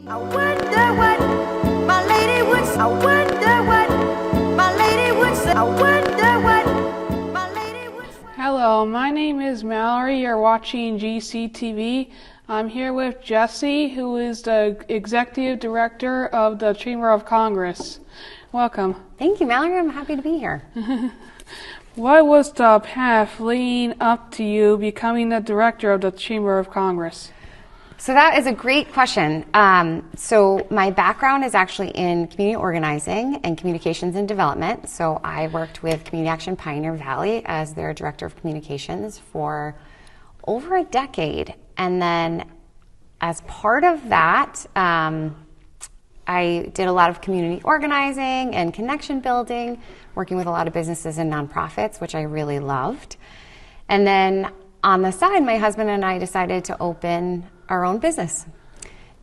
I wonder what my lady would say. I wonder what my lady would say. I wonder what my lady would say. Hello, my name is Malerie. You're watching GCTV. I'm here with Jessye, who is the Executive Director of the Chamber of Congress. Welcome. Thank you, Malerie. I'm happy to be here. What was the path leading up to you becoming the Director of the Chamber of Congress? So that is a great question. So my background is actually in community organizing and communications and development. So I worked with Community Action Pioneer Valley as their Director of Communications for over a decade. And then as part of that, I did a lot of community organizing and connection building, working with a lot of businesses and nonprofits, which I really loved. And then on the side, my husband and I decided to open our own business.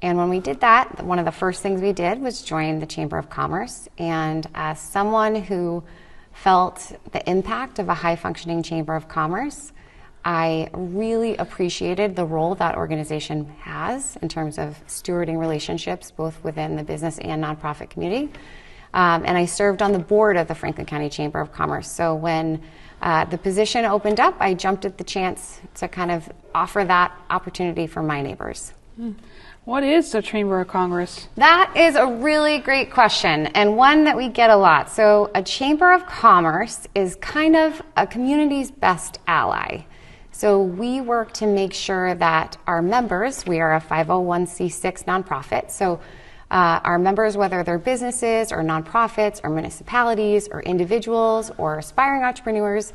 And when we did that, one of the first things we did was join the Chamber of Commerce. And as someone who felt the impact of a high-functioning Chamber of Commerce, I really appreciated the role that organization has in terms of stewarding relationships both within the business and nonprofit community. And I served on the board of the Franklin County Chamber of Commerce. So when the position opened up, I jumped at the chance to kind of offer that opportunity for my neighbors. What is the Chamber of Congress? That is a really great question, and one that we get a lot. So a Chamber of Commerce is kind of a community's best ally. So we work to make sure that our members, we are a 501c6 nonprofit, so our members, whether they're businesses or nonprofits or municipalities or individuals or aspiring entrepreneurs,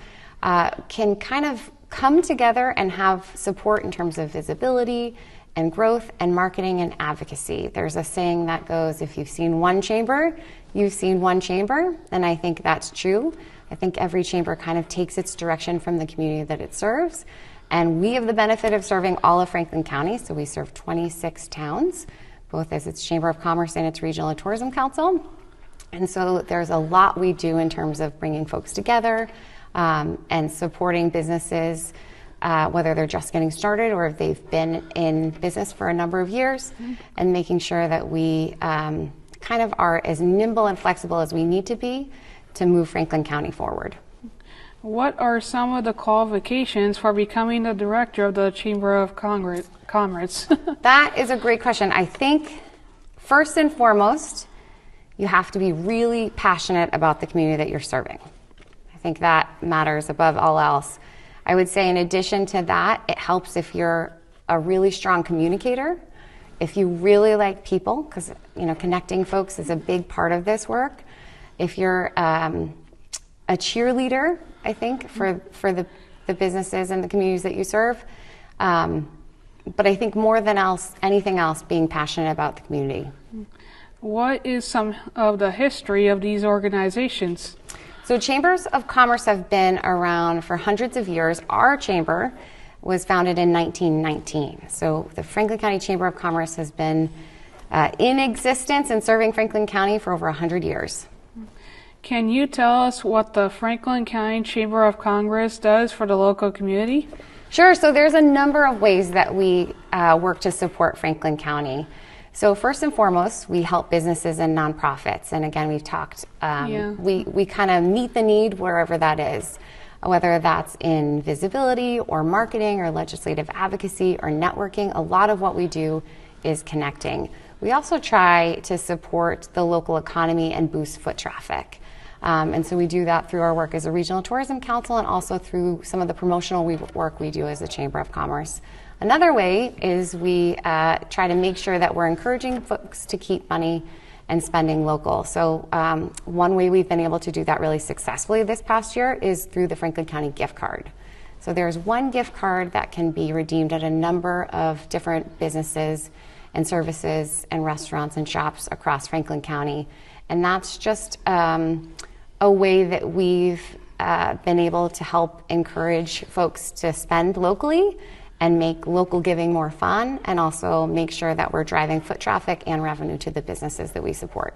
can kind of come together and have support in terms of visibility and growth and marketing and advocacy. There's a saying that goes, if you've seen one chamber, you've seen one chamber, and I think that's true. I think every chamber kind of takes its direction from the community that it serves, and we have the benefit of serving all of Franklin County, so we serve 26 towns, both as its Chamber of Commerce and its Regional Tourism Council. And so there's a lot we do in terms of bringing folks together and supporting businesses, whether they're just getting started or if they've been in business for a number of years, and making sure that we kind of are as nimble and flexible as we need to be to move Franklin County forward. What are some of the qualifications for becoming the Director of the Chamber of Commerce? That is a great question. I think first and foremost, you have to be really passionate about the community that you're serving. I think that matters above all else. I would say in addition to that, it helps if you're a really strong communicator, if you really like people, because connecting folks is a big part of this work. If you're a cheerleader, I think, for the businesses and the communities that you serve. But I think more than anything else, being passionate about the community. What is some of the history of these organizations? So chambers of commerce have been around for hundreds of years. Our chamber was founded in 1919. So the Franklin County Chamber of Commerce has been in existence and serving Franklin County for over 100 years. Can you tell us what the Franklin County Chamber of Congress does for the local community? Sure. So there's a number of ways that we work to support Franklin County. So first and foremost, we help businesses and nonprofits. And again, we've talked, we kind of meet the need wherever that is, whether that's in visibility or marketing or legislative advocacy or networking. A lot of what we do is connecting. We also try to support the local economy and boost foot traffic. And so we do that through our work as a Regional Tourism Council and also through some of the promotional work we do as a Chamber of Commerce. Another way is we try to make sure that we're encouraging folks to keep money and spending local. So one way we've been able to do that really successfully this past year is through the Franklin County gift card. So there's one gift card that can be redeemed at a number of different businesses and services and restaurants and shops across Franklin County. And that's just a way that we've been able to help encourage folks to spend locally and make local giving more fun, and also make sure that we're driving foot traffic and revenue to the businesses that we support.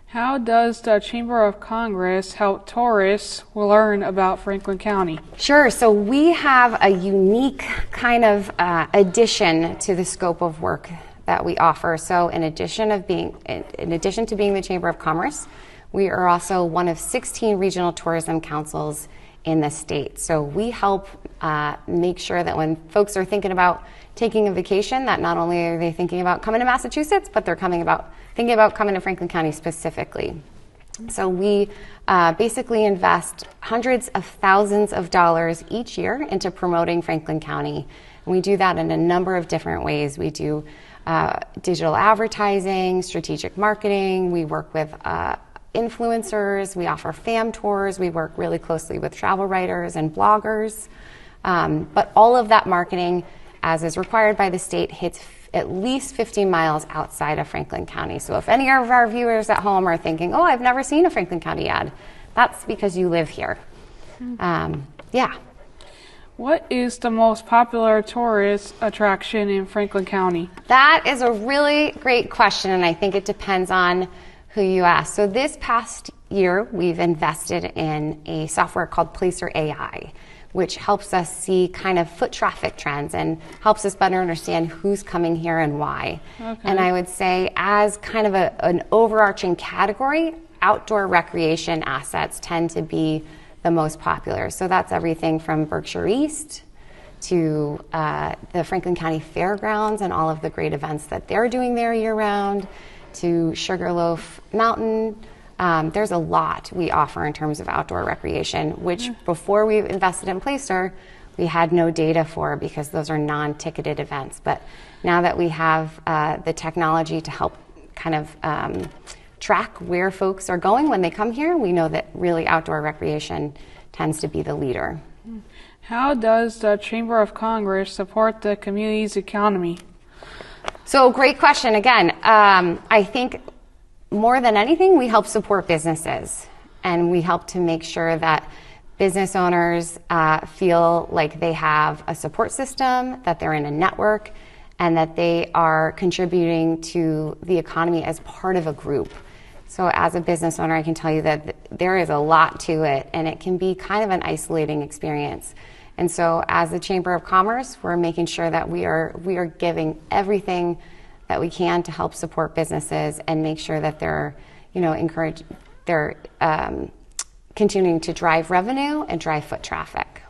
How does the Chamber of Congress help tourists learn about Franklin County? Sure. So we have a unique kind of addition to the scope of work that we offer. So in addition to being the Chamber of Commerce, we are also one of 16 regional tourism councils in the state. So we help make sure that when folks are thinking about taking a vacation, that not only are they thinking about coming to Massachusetts, but they're thinking about coming to Franklin County specifically. So we basically invest hundreds of thousands of dollars each year into promoting Franklin County. And we do that in a number of different ways. We do digital advertising, strategic marketing. We work with influencers. We offer fam tours. We work really closely with travel writers and bloggers. But all of that marketing, as is required by the state, hits at least 15 miles outside of Franklin County. So if any of our viewers at home are thinking, oh, I've never seen a Franklin County ad, that's because you live here. Yeah. What is the most popular tourist attraction in Franklin County? That is a really great question, and I think it depends on who you ask. So this past year, we've invested in a software called Placer AI, which helps us see kind of foot traffic trends and helps us better understand who's coming here and why. Okay. And I would say as kind of an overarching category, outdoor recreation assets tend to be the most popular. So that's everything from Berkshire East to the Franklin County Fairgrounds and all of the great events that they're doing there year-round, to Sugarloaf Mountain. There's a lot we offer in terms of outdoor recreation, which before we invested in Placer, we had no data for because those are non-ticketed events. But now that we have the technology to help kind of track where folks are going when they come here, we know that really outdoor recreation tends to be the leader. How does the Chamber of Commerce support the community's economy? So great question. Again, I think more than anything, we help support businesses, and we help to make sure that business owners feel like they have a support system, that they're in a network, and that they are contributing to the economy as part of a group. So as a business owner, I can tell you that there is a lot to it, and it can be kind of an isolating experience. And so as the Chamber of Commerce, we're making sure that we are giving everything that we can to help support businesses and make sure that they're continuing to drive revenue and drive foot traffic.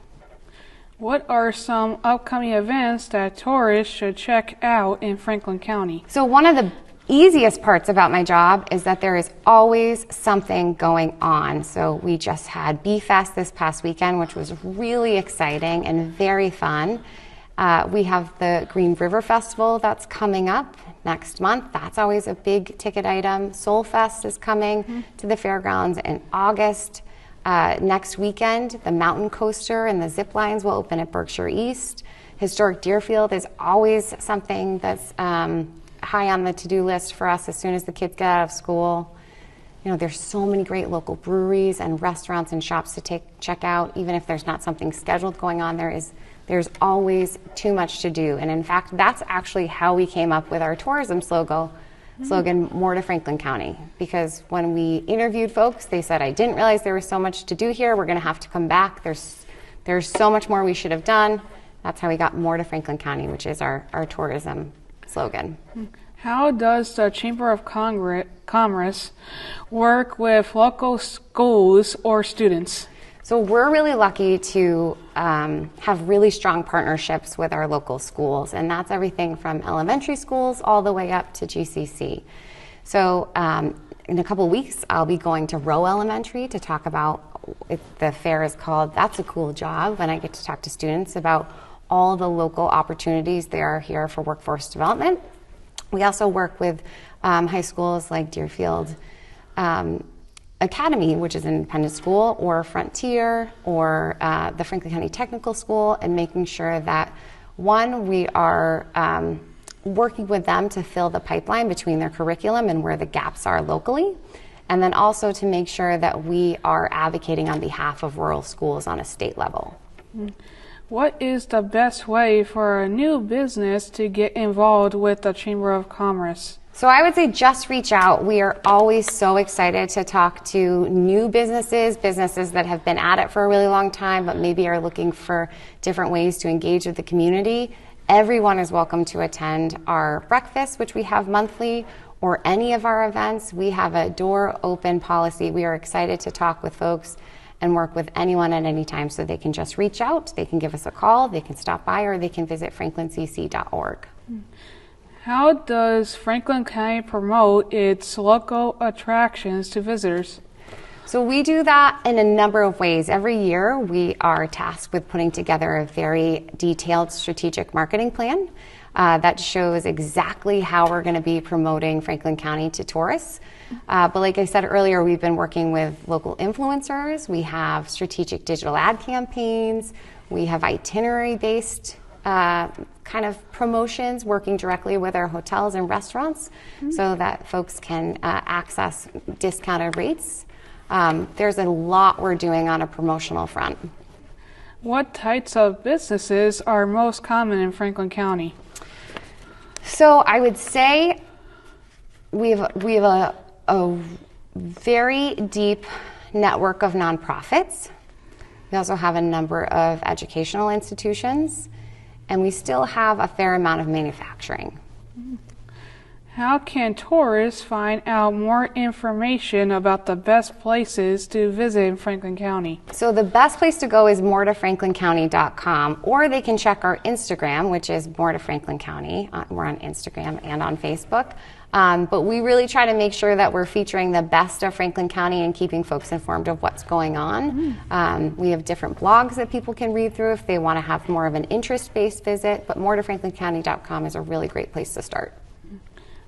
What are some upcoming events that tourists should check out in Franklin County? So one of the easiest parts about my job is that there is always something going on. So we just had Bee Fest this past weekend, which was really exciting and very fun. We have the Green River Festival that's coming up next month. That's always a big ticket item. Soul Fest is coming to the fairgrounds in August. Next weekend, the Mountain Coaster and the zip lines will open at Berkshire East. Historic Deerfield is always something that's high on the to-do list for us as soon as the kids get out of school. You know, there's so many great local breweries and restaurants and shops to check out. Even if there's not something scheduled going on, there's always too much to do. And in fact, that's actually how we came up with our tourism slogan, More to Franklin County. Because when we interviewed folks, they said, I didn't realize there was so much to do here. We're gonna have to come back. There's so much more we should have done. That's how we got More to Franklin County, which is our tourism slogan. How does the Chamber of Commerce work with local schools or students? So we're really lucky to have really strong partnerships with our local schools, and that's everything from elementary schools all the way up to GCC. So in a couple weeks, I'll be going to Rowe Elementary to talk about, the fair is called That's a Cool Job, when I get to talk to students about all the local opportunities there are here for workforce development. We also work with high schools like Deerfield Academy, which is an independent school, or Frontier, or the Franklin County Technical School, and making sure that, one, we are working with them to fill the pipeline between their curriculum and where the gaps are locally, and then also to make sure that we are advocating on behalf of rural schools on a state level. What is the best way for a new business to get involved with the Chamber of Commerce? So I would say just reach out. We are always so excited to talk to new businesses that have been at it for a really long time, but maybe are looking for different ways to engage with the community. everyone is welcome to attend our breakfast, which we have monthly, or any of our events. We have a door open policy. We are excited to talk with folks and work with anyone at any time, so they can just reach out, they can give us a call, they can stop by, or they can visit franklincc.org. How does Franklin County promote its local attractions to visitors? So we do that in a number of ways. Every year we are tasked with putting together a very detailed strategic marketing plan that shows exactly how we're going to be promoting Franklin County to tourists. But like I said earlier, we've been working with local influencers. We have strategic digital ad campaigns. We have itinerary-based kind of promotions, working directly with our hotels and restaurants so that folks can access discounted rates. There's a lot we're doing on a promotional front. What types of businesses are most common in Franklin County? So I would say we have a very deep network of nonprofits. We also have a number of educational institutions, and we still have a fair amount of manufacturing. How can tourists find out more information about the best places to visit in Franklin County? So the best place to go is moretofranklinccounty.com, or they can check our Instagram, which is More to Franklin County. We're on Instagram and on Facebook. But we really try to make sure that we're featuring the best of Franklin County and keeping folks informed of what's going on. We have different blogs that people can read through if they want to have more of an interest-based visit, but moretofranklinccounty.com is a really great place to start.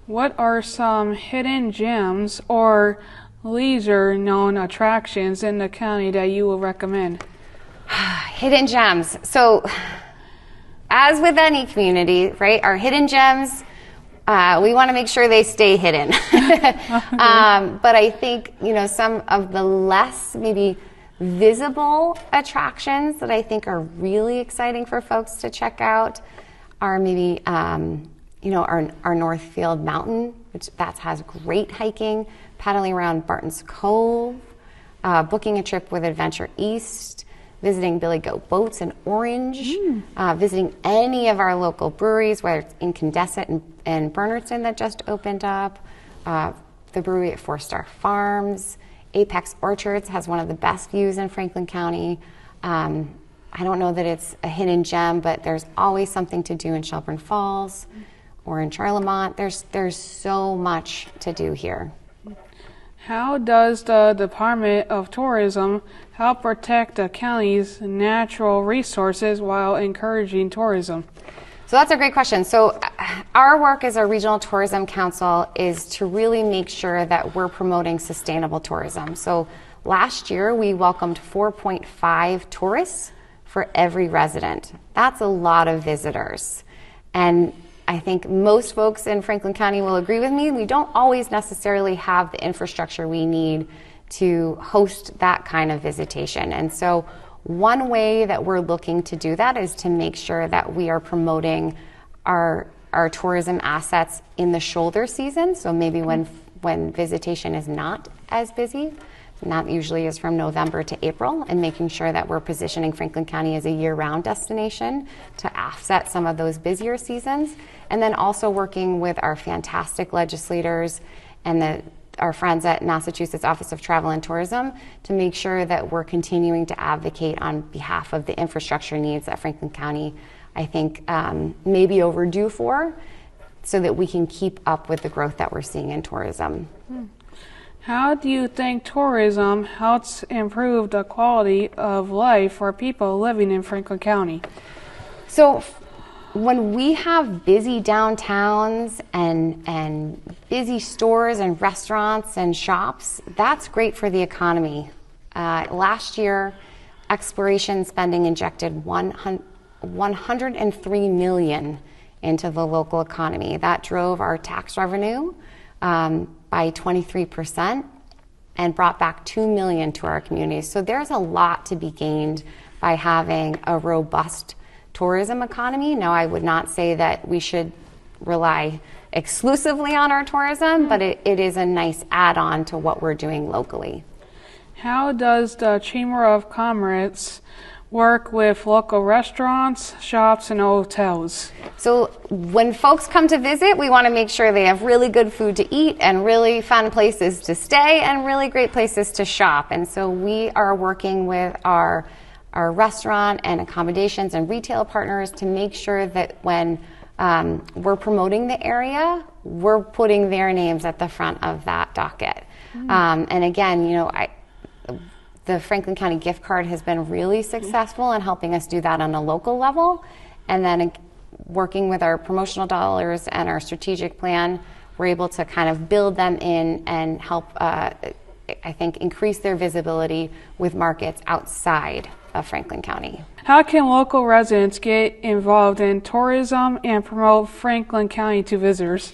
What are some hidden gems or lesser-known attractions in the county that you will recommend? Hidden gems. So, as with any community, right, our hidden gems, we want to make sure they stay hidden. But I think, some of the less maybe visible attractions that I think are really exciting for folks to check out are maybe our Northfield Mountain, which has great hiking, paddling around Barton's Cove, booking a trip with Adventure East, visiting Billy Goat Boats in Orange, visiting any of our local breweries, whether it's Incandescent and Bernardson that just opened up, the brewery at 4 Star Farms, Apex Orchards has one of the best views in Franklin County. I don't know that it's a hidden gem, but there's always something to do in Shelburne Falls or in Charlemont. There's so much to do here. How does the Department of Tourism help protect the county's natural resources while encouraging tourism? So that's a great question. So our work as a regional tourism council is to really make sure that we're promoting sustainable tourism. So last year we welcomed 4.5 tourists for every resident. That's a lot of visitors. And I think most folks in Franklin County will agree with me. We don't always necessarily have the infrastructure we need to host that kind of visitation. And so one way that we're looking to do that is to make sure that we are promoting our tourism assets in the shoulder season. So maybe when visitation is not as busy, and that usually is from November to April, and making sure that we're positioning Franklin County as a year-round destination to offset some of those busier seasons. And then also working with our fantastic legislators and our friends at Massachusetts Office of Travel and Tourism to make sure that we're continuing to advocate on behalf of the infrastructure needs that Franklin County, I think, may be overdue for, so that we can keep up with the growth that we're seeing in tourism. How do you think tourism helps improve the quality of life for people living in Franklin County? So when we have busy downtowns and busy stores and restaurants and shops, that's great for the economy. Last year, exploration spending injected $103 million into the local economy. That drove our tax revenue by 23% and brought back $2 million to our communities. So there's a lot to be gained by having a robust tourism economy. Now, I would not say that we should rely exclusively on our tourism, but it is a nice add-on to what we're doing locally. How does the Chamber of Commerce work with local restaurants, shops, and hotels? So when folks come to visit, we want to make sure they have really good food to eat and really fun places to stay and really great places to shop. And so we are working with our restaurant and accommodations and retail partners to make sure that when we're promoting the area, we're putting their names at the front of that docket. And again, the Franklin County gift card has been really successful in helping us do that on a local level. And then working with our promotional dollars and our strategic plan, we're able to kind of build them in and help, I think, increase their visibility with markets outside of Franklin County. How can local residents get involved in tourism and promote Franklin County to visitors?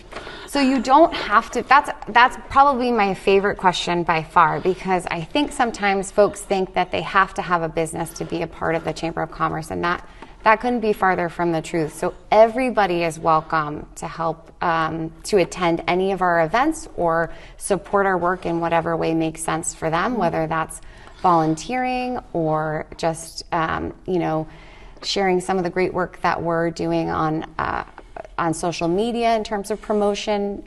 So you don't have to, that's probably my favorite question by far, because I think sometimes folks think that they have to have a business to be a part of the Chamber of Commerce, and that couldn't be farther from the truth. So everybody is welcome to help to attend any of our events or support our work in whatever way makes sense for them, whether that's volunteering or just sharing some of the great work that we're doing on social media in terms of promotion,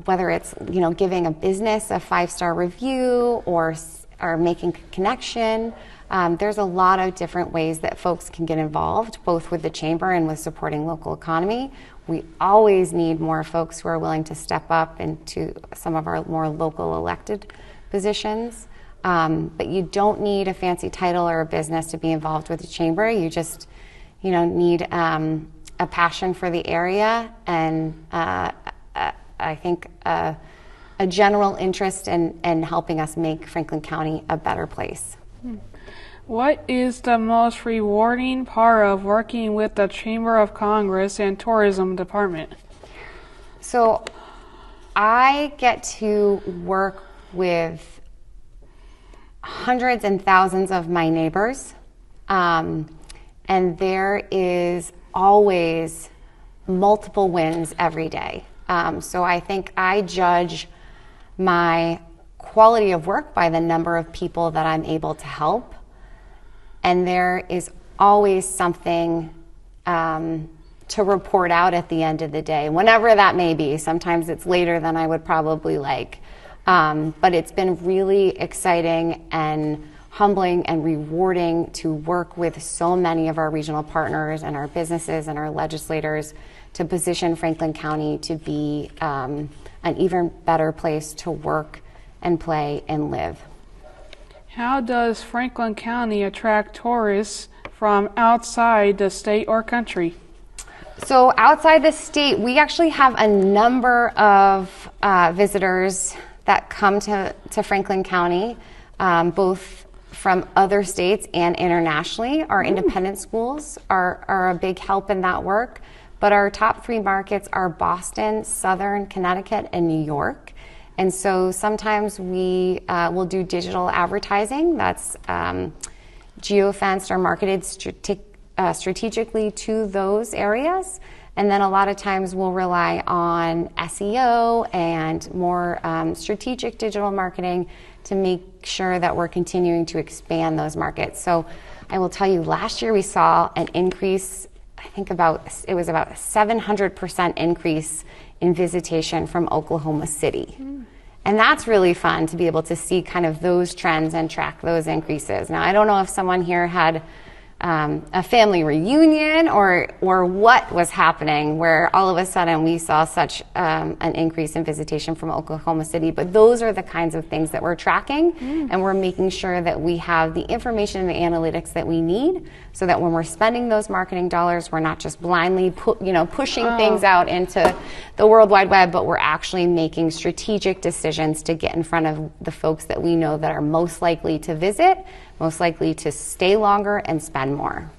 whether it's giving a business a 5-star review or making a connection. There's a lot of different ways that folks can get involved, both with the chamber and with supporting local economy. We always need more folks who are willing to step up into some of our more local elected positions. But you don't need a fancy title or a business to be involved with the chamber. You just, need a passion for the area and I think a general interest in helping us make Franklin County a better place. What is the most rewarding part of working with the Chamber of Congress and Tourism Department? So I get to work with hundreds and thousands of my neighbors, and there is always multiple wins every day. So I think I judge my quality of work by the number of people that I'm able to help, and there is always something to report out at the end of the day, whenever that may be. Sometimes it's later than I would probably like. But it's been really exciting and humbling and rewarding to work with so many of our regional partners and our businesses and our legislators to position Franklin County to be an even better place to work and play and live. How does Franklin County attract tourists from outside the state or country? So outside the state, we actually have a number of visitors that come to Franklin County, both from other states and internationally. Our independent schools are a big help in that work, but our top 3 markets are Boston, Southern Connecticut, and New York. And so sometimes we will do digital advertising that's geofenced or marketed strategically to those areas. And then a lot of times we'll rely on SEO and more strategic digital marketing to make sure that we're continuing to expand those markets. So I will tell you, last year we saw an increase, I think it was about a 700% increase in visitation from Oklahoma City. And that's really fun to be able to see kind of those trends and track those increases. Now, I don't know if someone here had a family reunion or what was happening where all of a sudden we saw such an increase in visitation from Oklahoma City, but those are the kinds of things that we're tracking, and we're making sure that we have the information and the analytics that we need so that when we're spending those marketing dollars, we're not just blindly pushing things out into the World Wide Web, but we're actually making strategic decisions to get in front of the folks that we know that are most likely to visit, most likely to stay longer and spend more.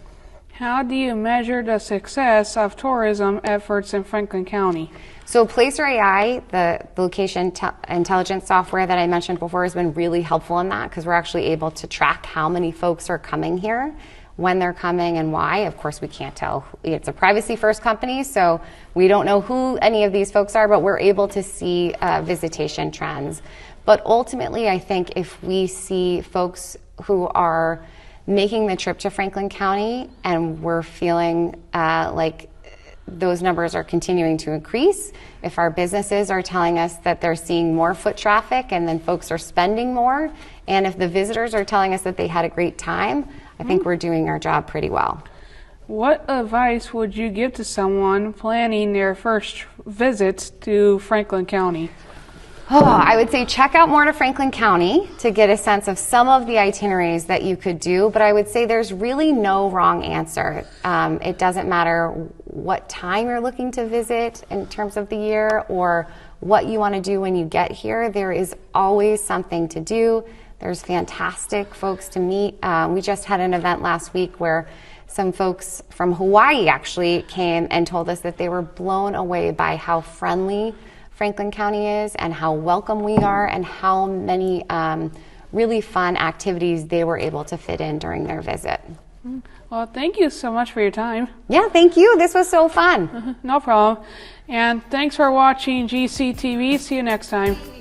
How do you measure the success of tourism efforts in Franklin County? So Placer AI, the location intelligence software that I mentioned before, has been really helpful in that because we're actually able to track how many folks are coming here, when they're coming, and why. Of course, we can't tell. It's a privacy-first company, so we don't know who any of these folks are, but we're able to see visitation trends. But ultimately, I think if we see folks who are making the trip to Franklin County, and we're feeling like those numbers are continuing to increase. If our businesses are telling us that they're seeing more foot traffic and then folks are spending more, and if the visitors are telling us that they had a great time, I think we're doing our job pretty well. What advice would you give to someone planning their first visit to Franklin County? Oh, I would say check out more to Franklin County to get a sense of some of the itineraries that you could do, but I would say there's really no wrong answer. It doesn't matter what time you're looking to visit in terms of the year or what you want to do when you get here. There is always something to do. There's fantastic folks to meet. We just had an event last week where some folks from Hawaii actually came and told us that they were blown away by how friendly Franklin County is and how welcome we are and how many really fun activities they were able to fit in during their visit. Well, thank you so much for your time. Yeah, thank you. This was so fun. No problem. And thanks for watching GCTV. See you next time.